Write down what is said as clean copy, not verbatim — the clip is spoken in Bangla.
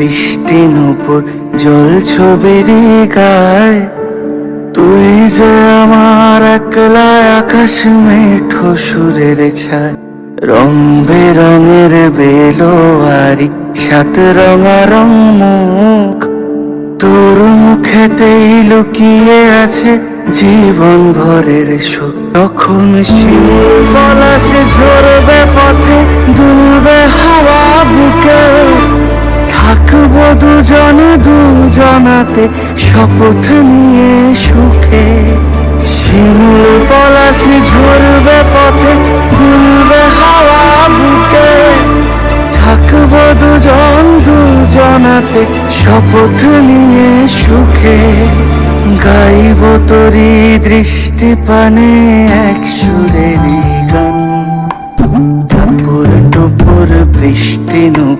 বৃষ্টি নুপুর জল ছবিরি গায়, তুই যে আমার একলা আকাশ মেঠো সুরের ছায়। রং বেরঙের বেলোয়ারি সাত রঙা মুখ, তোর মুখেতেই লুকিয়ে আছে জীবন ভরের সুখ। তখন শিমুল পলাশ ঝরবে পথে, দুলবে হাওয়া বুকে, থাকবো দুজনাতে শপথ নিয়ে সুখে। শিমুল পলাশ ঝরবে পথে, দুলবে হাওয়া বুকে, থাকবো দুজনাতে শপথ নিয়ে সুখে। গাইব তোরি দৃষ্টি পানে এক সুরেরই গান, টাপুর টুপুর বৃষ্টি নুপুর